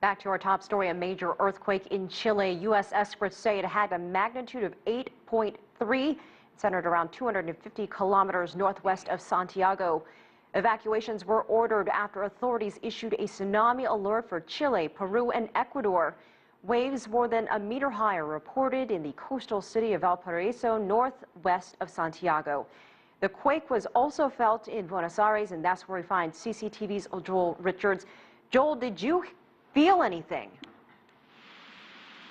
Back to our top story, a major earthquake in Chile. U.S. experts say it had a magnitude of 8.3, centered around 250 kilometers northwest of Santiago. Evacuations were ordered after authorities issued a tsunami alert for Chile, Peru, and Ecuador. Waves more than a meter high are reported in the coastal city of Valparaiso, northwest of Santiago. The quake was also felt in Buenos Aires, and that's where we find CCTV's Joel Richards. Joel, did you feel anything?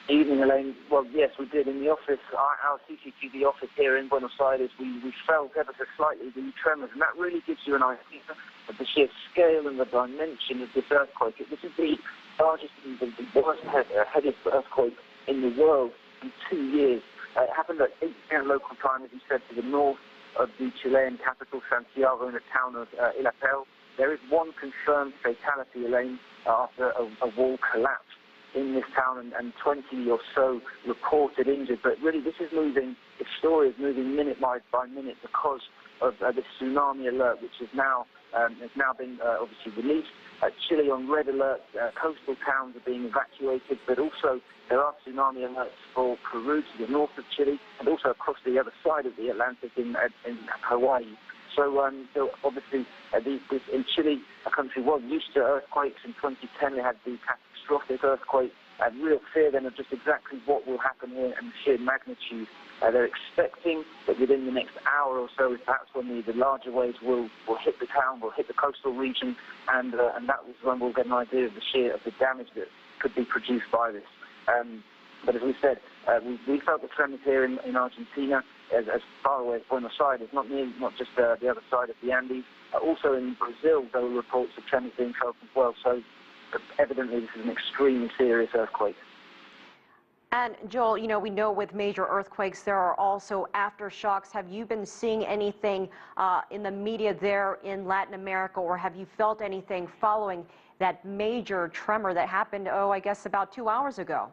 Evening, Elaine. Well, yes, we did. In the office, our CCTV office here in Buenos Aires, we felt ever so slightly the tremors, and that really gives you an idea of the sheer scale and the dimension of this earthquake. This is the largest and the worst heaviest earthquake in the world in 2 years. It happened at 8 p.m. local time, as you said, to the north of the Chilean capital, Santiago, in the town of Illapel. There is one confirmed fatality, Elaine, after a wall collapsed in this town, and 20 or so reported injured. But really, this story is moving minute by minute because of this tsunami alert, which has now been obviously released. Chile on red alert, coastal towns are being evacuated, but also there are tsunami alerts for Peru to the north of Chile, and also across the other side of the Atlantic in Hawaii. So obviously, in Chile, a country was used to earthquakes. In 2010, they had the catastrophic earthquake. Real fear then of just exactly what will happen here and the sheer magnitude. They're expecting that within the next hour or so, that's when the larger waves will hit the town, will hit the coastal region, and that was when we'll get an idea of the damage that could be produced by this. But as we said, we felt the tremors here in Argentina, as far away as Buenos Aires, not just the other side of the Andes. Also in Brazil, there were reports of tremors being felt as well. So evidently, this is an extremely serious earthquake. And Joel, we know with major earthquakes, there are also aftershocks. Have you been seeing anything in the media there in Latin America, or have you felt anything following that major tremor that happened, I guess about 2 hours ago?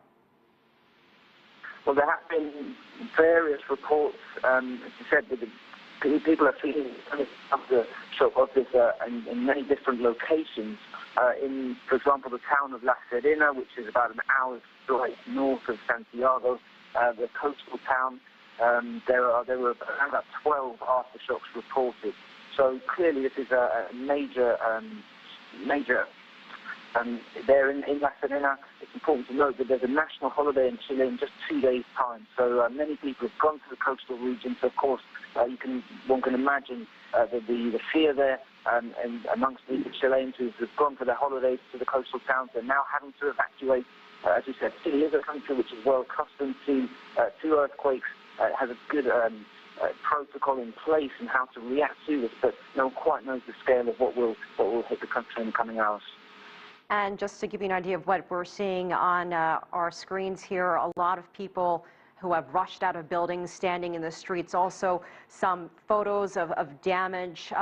Well, there have been various reports, as you said, people are feeling the shock of this in many different locations. For example, the town of La Serena, which is about an hour's drive north of Santiago, the coastal town, there were around about 12 aftershocks reported. So clearly, this is a major. There in La Serena, it's important to note that there's a national holiday in Chile in just 2 days' time. So many people have gone to the coastal region. So of course, one can imagine the fear there, and amongst the Chileans who have gone for their holidays to the coastal towns, they're now having to evacuate. As you said, Chile is a country which is well accustomed to earthquakes. It has a good protocol in place and how to react to this, but no one quite knows the scale of what will hit the country in the coming hours. And just to give you an idea of what we're seeing on our screens here, a lot of people who have rushed out of buildings, standing in the streets. Also, some photos of damage,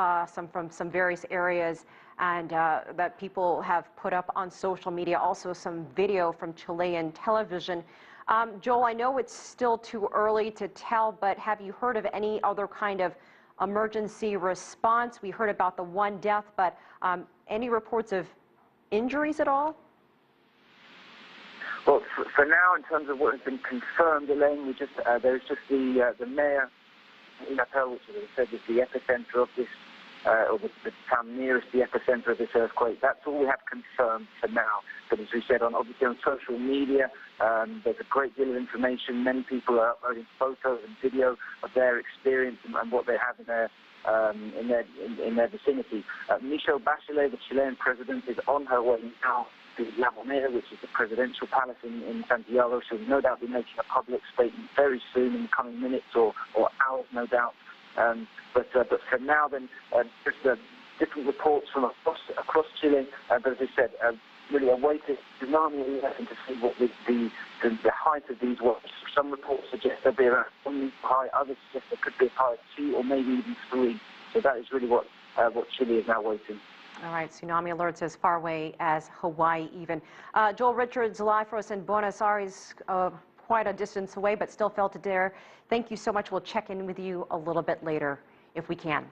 from some various areas, and that people have put up on social media. Also, some video from Chilean television. Joel, I know it's still too early to tell, but have you heard of any other kind of emergency response? We heard about the one death, but any reports of injuries at all? Well, for now, in terms of what has been confirmed, Elaine, there's just the mayor in Illapel, which, as I said, is the epicenter of this, or the town nearest the epicenter of this earthquake. That's all we have confirmed for now. But as we said, obviously on social media, there's a great deal of information. Many people are uploading photos and video of their experience and what they have in their vicinity. Michelle Bachelet, the Chilean president, is on her way now to La Moneda, which is the presidential palace in Santiago. She'll no doubt be making a public statement very soon, in the coming minutes or hours, no doubt. But for now, then, just different reports from across Chile. But as I said, really awaiting tsunami alert and to see what the height of these waves. Some reports suggest they'll be around 1 meter high. Others suggest there could be as high as 2 or maybe even 3. So that is really what Chile is now waiting. All right, tsunami alerts as far away as Hawaii even. Joel Richards live for us in Buenos Aires, quite a distance away, but still felt it there. Thank you so much. We'll check in with you a little bit later if we can.